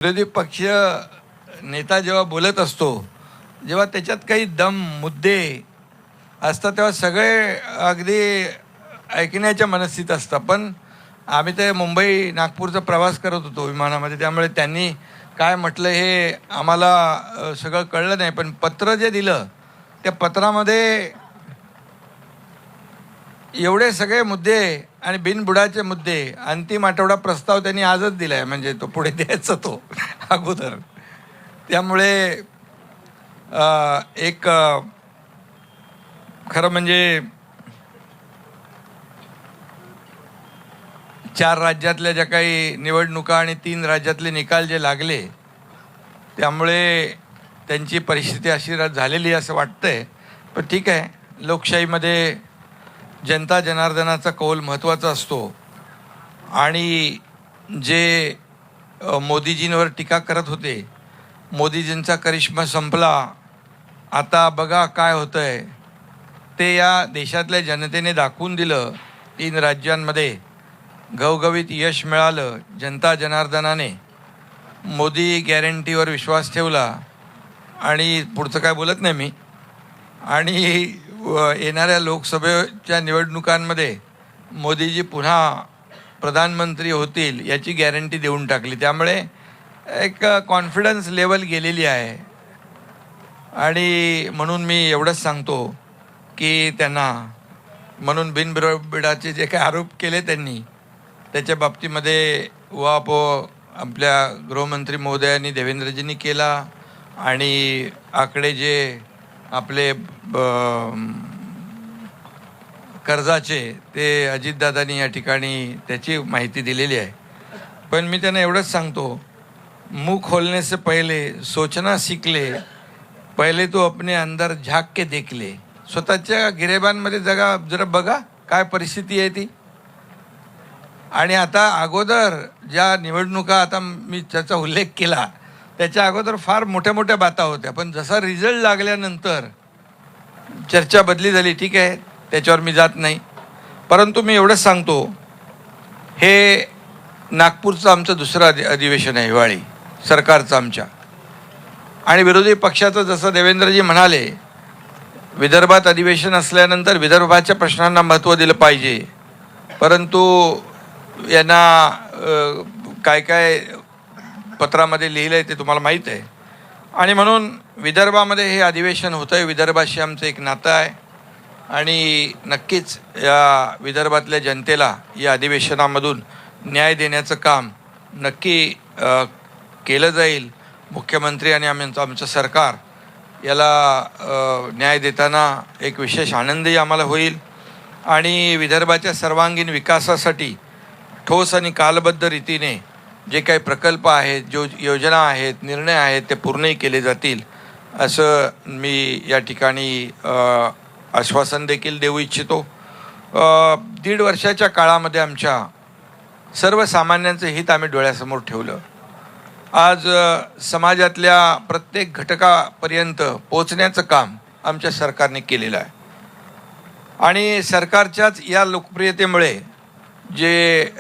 विरोधी पक्ष नेता जेव्हा बोलत असतो, जेव्हा त्याच्यात काही दम मुद्दे असतात तेव्हा सगळे अगदी ऐकण्याच्या मनस्थितीत असतात. पण आम्ही ते मुंबई नागपूरचा प्रवास करत होतो विमानामध्ये, त्यामुळे त्यांनी काय म्हटलं हे आम्हाला सगळं कळलं नाही. पण पत्र जे दिलं त्या पत्रामध्ये एवढे सगळे मुद्दे आणि बिनबुडाचे मुद्दे, अंतिम आठवडा प्रस्ताव त्यांनी आजच दिला आहे, म्हणजे तो पुढे द्यायचा तो अगोदर. त्यामुळे एक खरं म्हणजे 4 राज्यातल्या ज्या काही निवडणुका आणि 3 राज्यातले निकाल जे लागले, त्यामुळे त्यांची परिस्थिती अशी झालेली असं वाटतंय. पण ठीक आहे, लोकशाहीमध्ये जनता जनार्दनाचा कौल महत्त्वाचा असतो. आणि जे मोदीजींवर टीका करत होते, मोदीजींचा करिश्मा संपला, आता बघा काय होतं आहे, ते या देशातल्या जनतेने दाखवून दिलं. 3 राज्यांमध्ये घवघवीत यश मिळालं. जनता जनार्दनाने मोदी गॅरंटीवर विश्वास ठेवला. आणि पुढचं काय बोलत नाही मी. आणि येणाऱ्या लोकसभेच्या निवडणुकांमध्ये मोदीजी पुन्हा प्रधानमंत्री होतील याची गॅरंटी देऊन टाकली. त्यामुळे एक कॉन्फिडन्स लेवल गेलेली आहे. आणि म्हणून मी एवढंच सांगतो की त्यांना, म्हणून बिनबिडाचे जे काही आरोप केले त्यांनी, त्याच्या बाबतीमध्ये उहापोह आपल्या गृहमंत्री महोदयांनी देवेंद्रजींनी केला. आणि आकडे जे आपले कर्जाचे ते अजितदादांनी या ठिकाणी त्याची माहिती दिलेली आहे. पण मी त्यांना एवढंच सांगतो, मुख खोलने से पहिले सोचना सीख ले, पहिले तो अपने अंदर झाक के देख ले. स्वतःच्या गिरेबांमध्ये जरा बघा काय परिस्थिती आहे ती. आणि आता अगोदर ज्या निवडणुका आता मी त्याचा उल्लेख केला, त्याच्या अगोदर फार मोठ्या मोठ्या बाता होत्या. पण जसा रिझल्ट लागल्यानंतर चर्चा बदली झाली. ठीक आहे, त्याच्यावर मी जात नाही. परंतु मी एवढंच सांगतो, हे नागपूरचं आमचं दुसरं अधिवेशन आहे हिवाळी सरकारचं आमच्या. आणि विरोधी पक्षाचं जसं देवेंद्रजी म्हणाले, विदर्भात अधिवेशन असल्यानंतर विदर्भाच्या प्रश्नांना महत्त्व दिलं पाहिजे. परंतु यांना काय काय पत्रामध्ये लिहिलं आहे ते तुम्हाला माहीत आहे. आणि म्हणून विदर्भामध्ये हे अधिवेशन होतं आहे. विदर्भाशी आमचं एक नातं आहे. आणि नक्कीच या विदर्भातल्या जनतेला या अधिवेशनामधून न्याय देण्याचं काम नक्की केलं जाईल. मुख्यमंत्री आणि आमचं सरकार याला न्याय देताना एक विशेष आनंदही आम्हाला होईल. आणि विदर्भाच्या सर्वांगीण विकासासाठी ठोस आणि कालबद्ध रीतीने जे काही प्रकल्प आहेत, जो योजना आहेत, निर्णय आहेत, ते पूर्णही केले जातील असं मी या ठिकाणी आश्वासन देखील देऊ इच्छितो. 1.5 वर्षाच्या काळामध्ये आमच्या सर्वसामान्यांचं हित आम्ही डोळ्यासमोर ठेवलं. आज समाजातल्या प्रत्येक घटकापर्यंत पोचण्याचं काम आमच्या सरकारने केलेलं आहे. आणि सरकारच्याच या लोकप्रियतेमुळे जे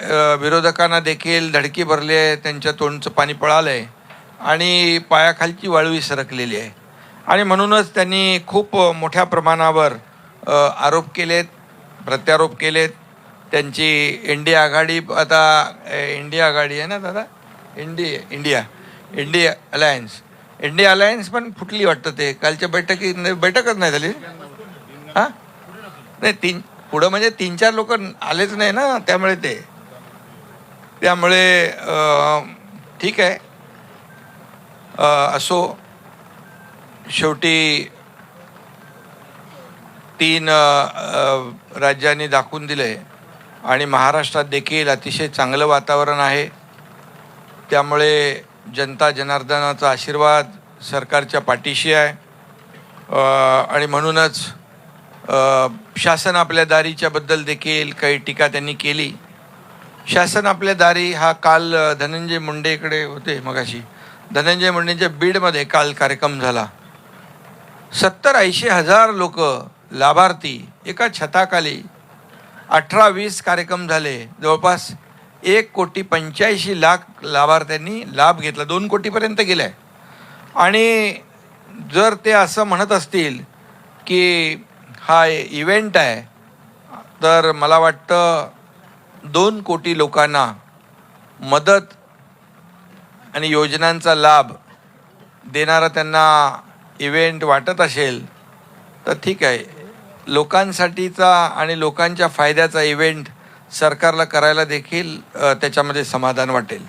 विरोधकांना देखील धडकी भरली आहे, त्यांच्या तोंडचं पाणी पळालं आहे आणि पायाखालची वाळवी सरकलेली आहे. आणि म्हणूनच त्यांनी खूप मोठ्या प्रमाणावर आरोप केलेत, प्रत्यारोप केलेत. त्यांची इंडिया आघाडी, आता इंडिया आघाडी आहे ना दादा, इंडिया अलायन्स पण फुटली वाटतं. ते कालच्या बैठकच नाही झाली. हां नाही, पुढं म्हणजे 3-4 लोक आलेच नाही ना, त्यामुळे ठीक आहे. असो, शेवटी 3 राज्यांनी दाखवून दिले आणि महाराष्ट्रात देखील अतिशय चांगलं वातावरण आहे. त्यामुळे जनता जनार्दनाचा आशीर्वाद सरकारच्या पाठीशी आहे. आणि म्हणूनच शासन आपल्या दारीच्या बद्दल देखील काही टीका त्यांनी केली. शासन आपल्या दारी हा काल धनंजय मुंडेकडे होते मगाशी. धनंजय मुंडेंच्या बीडमध्ये काल कार्यक्रम झाला. 70-80 हजार लोक लाभार्थी एका छताखाली, 18-20 कार्यक्रम झाले. जवळपास 1,85,00,000 लाभार्थ्यांनी लाभ घेतला, 2 कोटीपर्यंत गेला आहे. आणि जर ते असं म्हणत असतील की हा इव्हेंट आहे, तर मला वाटतं 2 कोटी लोकांना मदत आणि योजनांचा लाभ देणारा त्यांना इव्हेंट वाटत असेल तर ठीक आहे. लोकांसाठीचा आणि लोकांच्या फायद्याचा इव्हेंट सरकारला करायला देखील त्याच्यामध्ये समाधान वाटेल.